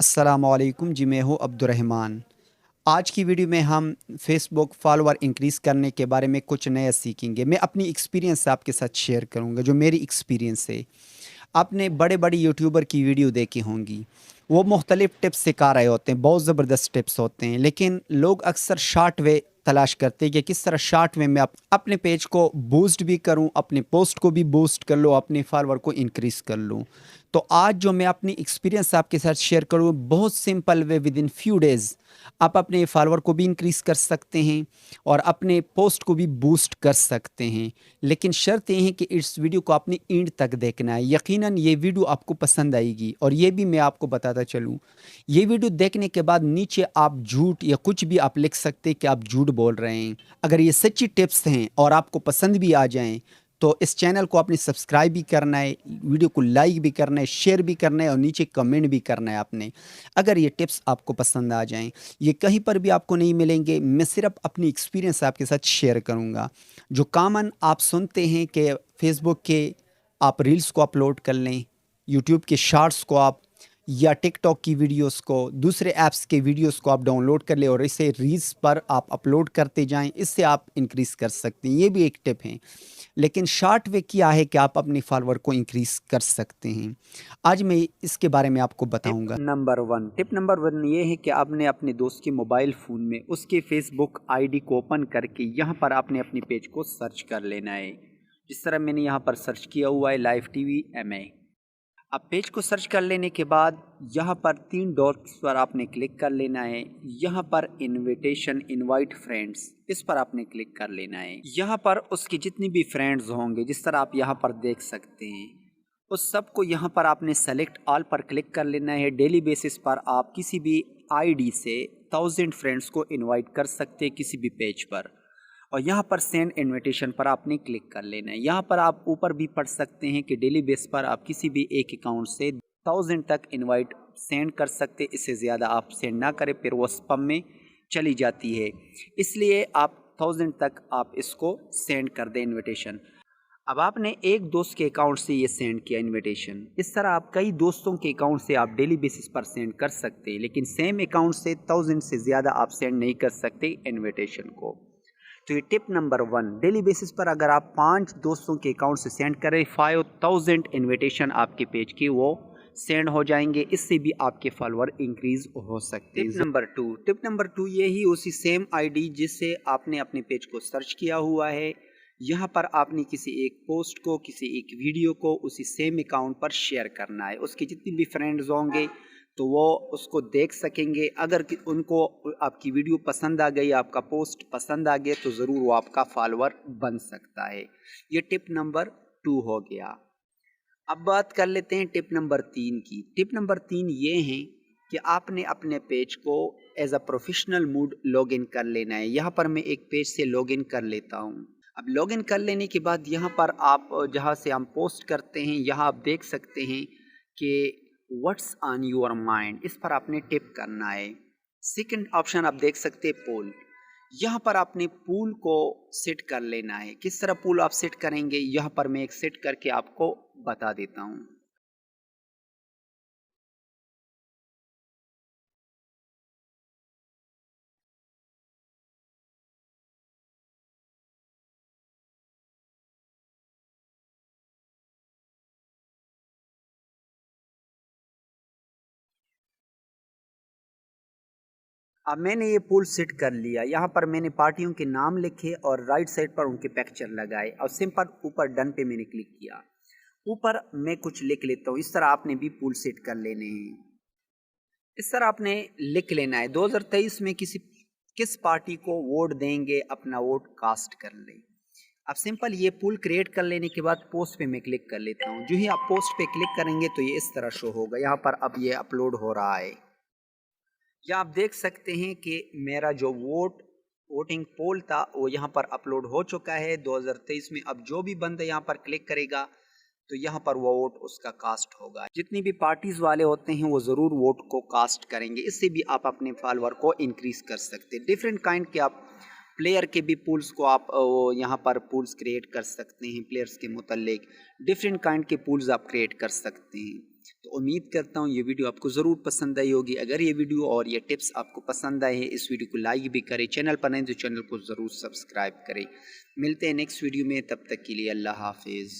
अस्सलामुअलैकुम जी, मैं हूँ अब्दुर्रहमान। आज की वीडियो में हम फेसबुक फॉलोअर इंक्रीज़ करने के बारे में कुछ नया सीखेंगे। मैं अपनी एक्सपीरियंस आपके साथ शेयर करूँगा, जो मेरी एक्सपीरियंस है। आपने बड़े-बड़े यूट्यूबर की वीडियो देखी होंगी। वो मुख्तलिफ़ टिप्स सिखा रहे होते हैं, बहुत ज़बरदस्त टिप्स होते हैं, लेकिन लोग अक्सर शॉर्ट वे तलाश करते हैं कि किस तरह शॉर्ट वे में अपने पेज को बूस्ट भी करूँ, अपने पोस्ट को भी बूस्ट कर लूँ, अपने फॉलोअर को इंक्रीज़ कर लूँ। तो आज जो मैं अपनी एक्सपीरियंस आपके साथ शेयर करूँ, बहुत simple way within few days आप अपने फॉलोअर को भी इंक्रीज़ कर सकते हैं और अपने पोस्ट को भी बूस्ट कर सकते हैं। लेकिन शर्त ये है कि इस वीडियो को आपने एंड तक देखना है। यकीनन ये वीडियो आपको पसंद आएगी और ये भी मैं आपको बताता चलूँ, ये वीडियो देखने के बाद नीचे आप झूठ या कुछ भी आप लिख सकते हैं कि आप झूठ बोल रहे हैं। अगर ये सच्ची टिप्स हैं और आपको पसंद भी आ जाएँ, तो इस चैनल को आपने सब्सक्राइब भी करना है, वीडियो को लाइक भी करना है, शेयर भी करना है और नीचे कमेंट भी करना है आपने। अगर ये टिप्स आपको पसंद आ जाएँ, ये कहीं पर भी आपको नहीं मिलेंगे, मैं सिर्फ़ अपनी एक्सपीरियंस आपके साथ शेयर करूँगा। जो कॉमन आप सुनते हैं कि फेसबुक के आप रील्स को अपलोड कर लें, यूट्यूब के शॉर्ट्स को आप या टिकटॉक की वीडियोस को, दूसरे ऐप्स के वीडियोस को आप डाउनलोड कर लें और इसे रील्स पर आप अपलोड करते जाएँ, इससे आप इंक्रीज़ कर सकते हैं। ये भी एक टिप है। लेकिन शॉर्ट वे क्या है कि आप अपने फॉलोअर को इंक्रीज़ कर सकते हैं। आज मैं इसके बारे में आपको बताऊँगा। टिप नंबर 1 ये है कि आपने अपने दोस्त के मोबाइल फ़ोन में उसके फ़ेसबुक आईडी को ओपन करके यहाँ पर आपने अपने पेज को सर्च कर लेना है। जिस तरह मैंने यहाँ पर सर्च किया हुआ है, लाइव टीवी एमए। अब पेज को सर्च कर लेने के बाद यहाँ पर 3 डॉट्स पर आपने क्लिक कर लेना है। यहाँ पर इनविटेशन इनवाइट फ्रेंड्स, इस पर आपने क्लिक कर लेना है। यहाँ पर उसके जितनी भी फ्रेंड्स होंगे, जिस तरह आप यहाँ पर देख सकते हैं, उस सबको यहाँ पर आपने सेलेक्ट ऑल पर क्लिक कर लेना है। डेली बेसिस पर आप किसी भी आईडी से 1000 फ्रेंड्स को इनवाइट कर सकते हैं किसी भी पेज पर। और यहाँ पर सेंड इनविटेशन पर आपने क्लिक कर लेना है। यहाँ पर आप ऊपर भी पढ़ सकते हैं कि डेली बेस पर आप किसी भी एक अकाउंट से 1000 तक इनवाइट सेंड कर सकते। इससे ज़्यादा आप सेंड ना करें, फिर वो स्पैम में चली जाती है। इसलिए आप 1000 तक आप इसको सेंड कर दें इनविटेशन। अब आपने एक दोस्त के अकाउंट से ये सेंड किया इनविटेशन। इस तरह आप कई दोस्तों के अकाउंट से आप डेली बेसिस पर सेंड कर सकते हैं, लेकिन सेम अकाउंट से 1000 से ज़्यादा आप सेंड नहीं कर सकते इनविटेशन को। तो ये टिप नंबर 1, डेली बेसिस पर अगर आप 5 दोस्तों के अकाउंट से सेंड करें, 5000 इनविटेशन आपके पेज की वो सेंड हो जाएंगे। इससे भी आपके फॉलोअर इंक्रीज हो सकते हैं। टिप नंबर 2 ये ही उसी सेम आईडी जिससे आपने अपने पेज को सर्च किया हुआ है, यहाँ पर आपने किसी एक पोस्ट को, किसी एक वीडियो को उसी सेम अकाउंट पर शेयर करना है। उसके जितने भी फ्रेंड्स होंगे तो वो उसको देख सकेंगे। अगर उनको आपकी वीडियो पसंद आ गई, आपका पोस्ट पसंद आ गया, तो ज़रूर वो आपका फॉलोअर बन सकता है। ये टिप नंबर 2 हो गया। अब बात कर लेते हैं टिप नंबर 3 की। टिप नंबर 3 ये है कि आपने अपने पेज को as a professional mode login कर लेना है। यहाँ पर मैं एक पेज से लॉगिन कर लेता हूँ। अब लॉगिन कर लेने के बाद यहाँ पर आप जहाँ से हम पोस्ट करते हैं, यहाँ आप देख सकते हैं कि व्हाट्स ऑन योर माइंड, इस पर आपने टिप करना है। सेकंड ऑप्शन आप देख सकते हैं पोल। यहाँ पर आपने पूल को सेट कर लेना है। किस तरह पूल आप सेट करेंगे, यहाँ पर मैं एक सेट करके आपको बता देता हूँ। अब मैंने ये पूल सेट कर लिया। यहाँ पर मैंने पार्टियों के नाम लिखे और राइट साइड पर उनके पिक्चर लगाए और सिंपल ऊपर डन पे मैंने क्लिक किया। ऊपर मैं कुछ लिख लेता हूँ। इस तरह आपने भी पूल सेट कर लेने हैं। इस तरह आपने लिख लेना है 2023 में किस पार्टी को वोट देंगे, अपना वोट कास्ट कर लें। अब सिंपल ये पूल क्रिएट कर लेने के बाद पोस्ट पे मैं क्लिक कर लेता हूँ। जो ही आप पोस्ट पे क्लिक करेंगे तो ये इस तरह शो होगा। यहाँ पर अब ये अपलोड हो रहा है। या आप देख सकते हैं कि मेरा जो वोटिंग पोल था वो यहाँ पर अपलोड हो चुका है 2023 में। अब जो भी बंदा यहाँ पर क्लिक करेगा तो यहाँ पर वो वोट उसका कास्ट होगा। जितनी भी पार्टीज वाले होते हैं वो ज़रूर वोट को कास्ट करेंगे। इससे भी आप अपने फॉलोअर को इंक्रीज कर सकते हैं। डिफरेंट काइंड के आप प्लेयर के भी पूल्स को आप यहाँ पर पूल्स क्रिएट कर सकते हैं। प्लेयर्स के मुतल्लिक डिफरेंट काइंड के पूल्स आप क्रिएट कर सकते हैं। तो उम्मीद करता हूँ ये वीडियो आपको ज़रूर पसंद आई होगी। अगर ये वीडियो और ये टिप्स आपको पसंद आए हैं, इस वीडियो को लाइक भी करें, चैनल पर नहीं तो चैनल को ज़रूर सब्सक्राइब करें। मिलते हैं नेक्स्ट वीडियो में, तब तक के लिए अल्लाह हाफिज़।